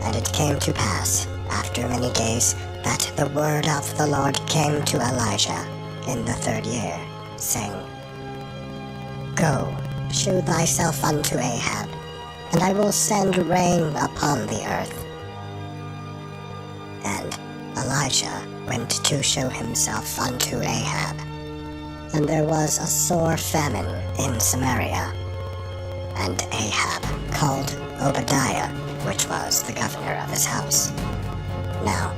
And it came to pass, after many days, that the word of the Lord came to Elijah in the 3rd year, saying, Go, shew thyself unto Ahab, and I will send rain upon the earth. And Elijah went to show himself unto Ahab. And there was a sore famine in Samaria. And Ahab called Obadiah, which was the governor of his house. Now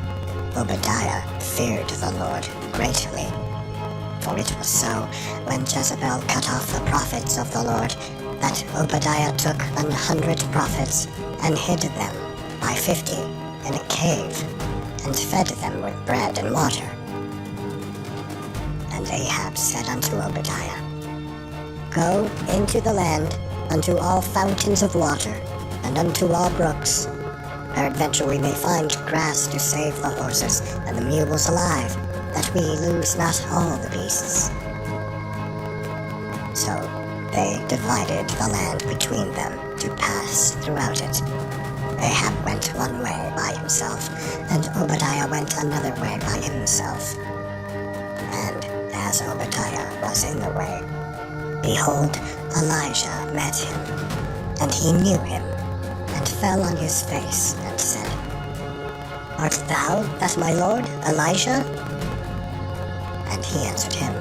Obadiah feared the Lord greatly. For it was so, when Jezebel cut off the prophets of the Lord, that Obadiah took 100 prophets, and hid them by 50 in a cave, and fed them with bread and water. And Ahab said unto Obadiah, Go into the land, unto all fountains of water, and unto all brooks. Peradventure we may find grass to save the horses and the mules alive, that we lose not all the beasts. So they divided the land between them to pass throughout it. Ahab went one way by himself, and Obadiah went another way by himself. And as Obadiah was in the way, behold, Elijah met him, and he knew him, and fell on his face, and said, Art thou that my lord, Elijah? And he answered him,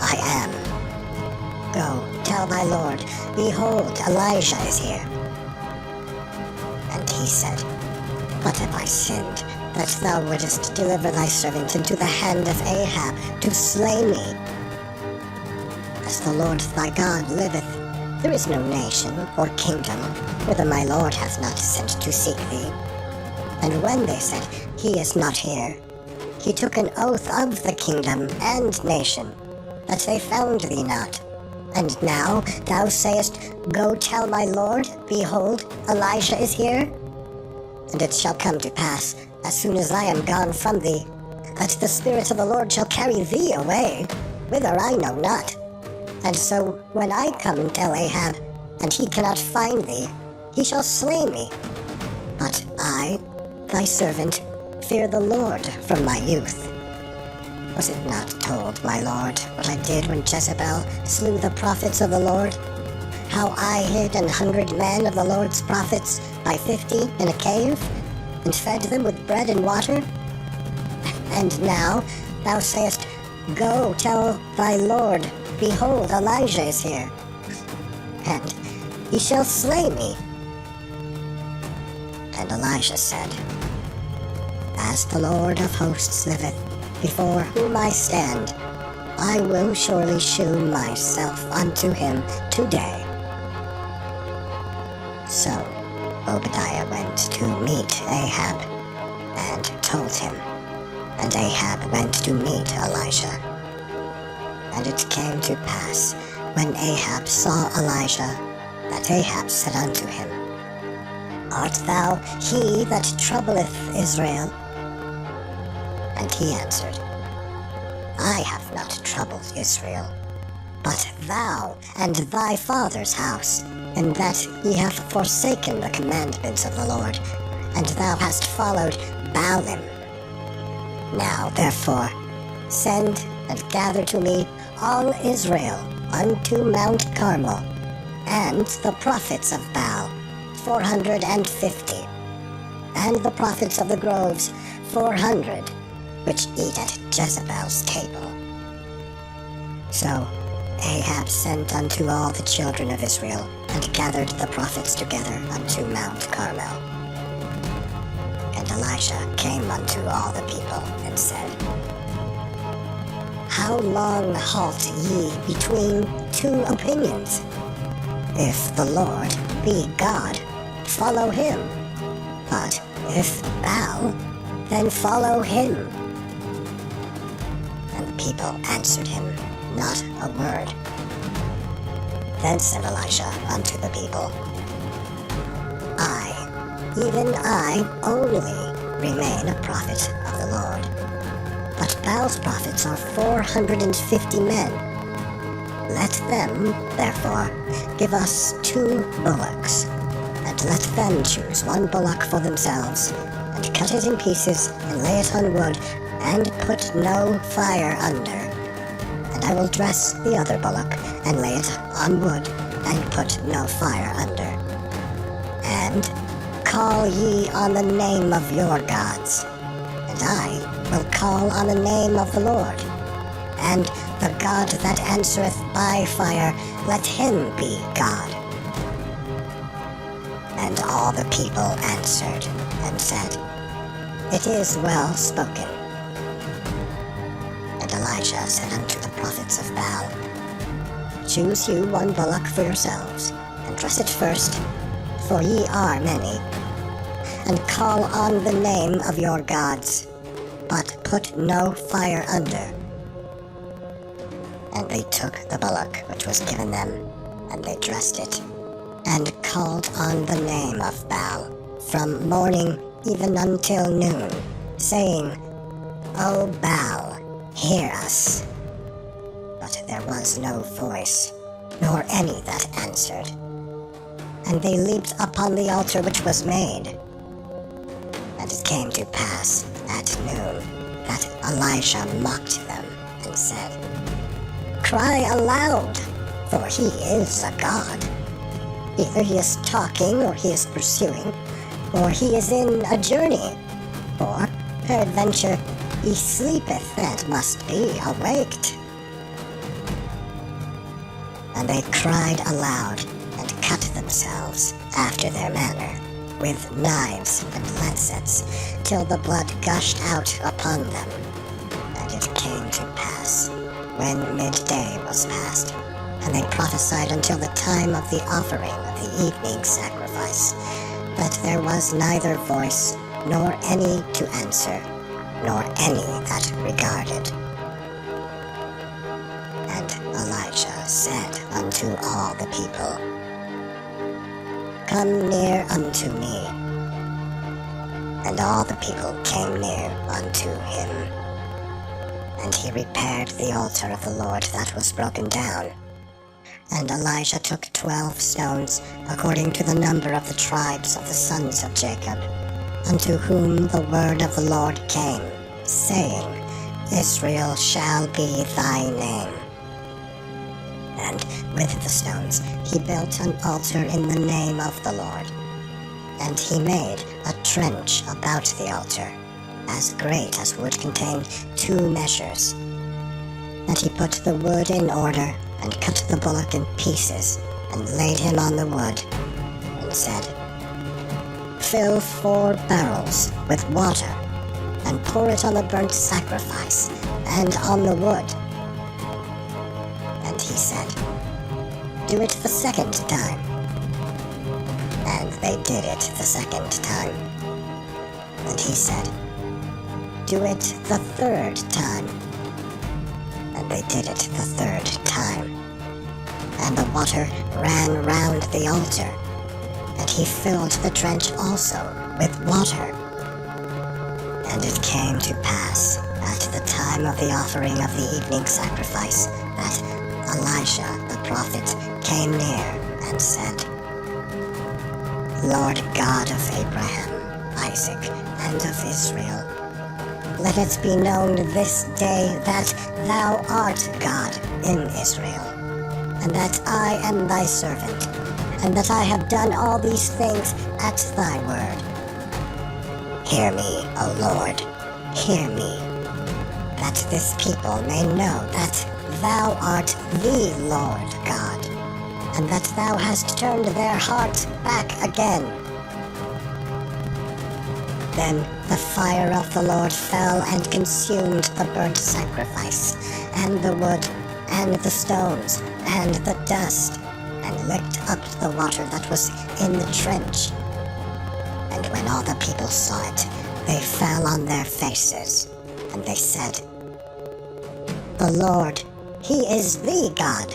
I am. Go, tell thy lord, behold, Elijah is here. And he said, What have I sinned, that thou wouldest deliver thy servant into the hand of Ahab to slay me? As the Lord thy God liveth, there is no nation or kingdom whither my Lord hath not sent to seek thee. And when they said, He is not here, he took an oath of the kingdom and nation, that they found thee not. And now thou sayest, Go tell my Lord, behold, Elijah is here? And it shall come to pass, as soon as I am gone from thee, that the Spirit of the Lord shall carry thee away, whither I know not. And so when I come and tell Ahab, and he cannot find thee, he shall slay me. But I, thy servant, fear the Lord from my youth. Was it not told, my lord, what I did when Jezebel slew the prophets of the Lord? How I hid 100 men of the Lord's prophets by 50 in a cave, and fed them with bread and water? And now thou sayest, Go tell thy Lord, behold, Elijah is here, and he shall slay me. And Elijah said, As the Lord of hosts liveth, before whom I stand, I will surely shew myself unto him today. So Obadiah went to meet Ahab, and told him, and Ahab went to meet Elijah. And it came to pass, when Ahab saw Elijah, that Ahab said unto him, Art thou he that troubleth Israel? And he answered, I have not troubled Israel, but thou and thy father's house, in that ye have forsaken the commandments of the Lord, and thou hast followed Baalim. Now therefore send and gather to me all Israel unto Mount Carmel, and the prophets of Baal, 450, and the prophets of the groves, 400, which eat at Jezebel's table. So Ahab sent unto all the children of Israel, and gathered the prophets together unto Mount Carmel. And Elijah came unto all the people, and said, How long halt ye between two opinions? If the Lord be God, follow him, but if Baal, then follow him. And the people answered him not a word. Then said Elijah unto the people, I, even I only, remain a prophet of the Lord, but Baal's prophets are 450 men. Let them, therefore, give us 2 bullocks, and and let them choose one bullock for themselves, and cut it in pieces, and lay it on wood, and put no fire under. And I will dress the other bullock, and lay it on wood, and put no fire under. And call ye on the name of your gods, and I will call on the name of the Lord. And the God that answereth by fire, let him be God. And all the people answered and said, It is well spoken. And Elijah said unto the prophets of Baal, Choose you one bullock for yourselves, and dress it first, for ye are many, and call on the name of your gods, but put no fire under. And they took the bullock which was given them, and they dressed it, and called on the name of Baal, from morning even until noon, saying, O Baal, hear us. But there was no voice, nor any that answered. And they leaped upon the altar which was made. And it came to pass at noon that Elijah mocked them, and said, Cry aloud, for he is a god. Either he is talking, or he is pursuing, or he is in a journey, or peradventure he sleepeth and must be awaked. And they cried aloud, and cut themselves after their manner, with knives and lancets, till the blood gushed out upon them. And it came to pass, when midday was past, and they prophesied until the time of the offering of the evening sacrifice, that there was neither voice, nor any to answer, nor any that regarded. And Elijah said unto all the people, Come near unto me. And all the people came near unto him. And he repaired the altar of the Lord that was broken down. And Elijah took 12 stones, according to the number of the tribes of the sons of Jacob, unto whom the word of the Lord came, saying, Israel shall be thy name. And with the stones he built an altar in the name of the Lord. And he made a trench about the altar, as great as would contain 2 measures. And he put the wood in order, and cut the bullock in pieces, and laid him on the wood, and said, Fill 4 barrels with water, and pour it on the burnt sacrifice, and on the wood. And he said, Do it the second time. And they did it the second time. And he said, Do it the third time. And they did it the third time. And the water ran round the altar, and he filled the trench also with water. And it came to pass at the time of the offering of the evening sacrifice that Elijah the prophet came near and said, Lord God of Abraham, Isaac, and of Israel, let it be known this day that thou art God in Israel, and that I am thy servant, and that I have done all these things at thy word. Hear me, O Lord, hear me, that this people may know that thou art the Lord God, and that thou hast turned their heart back again. Then the fire of the Lord fell and consumed the burnt sacrifice, and the wood, and the stones, and the dust, and licked up the water that was in the trench. And when all the people saw it, they fell on their faces, and they said, The Lord, he is the God.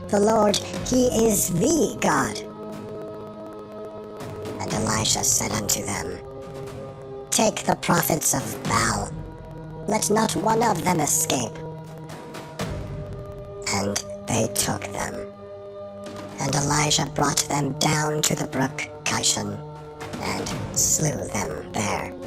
The Lord, he is the God. And Elisha said unto them, Take the prophets of Baal, let not one of them escape. And they took them. And Elijah brought them down to the brook Shushan, and slew them there.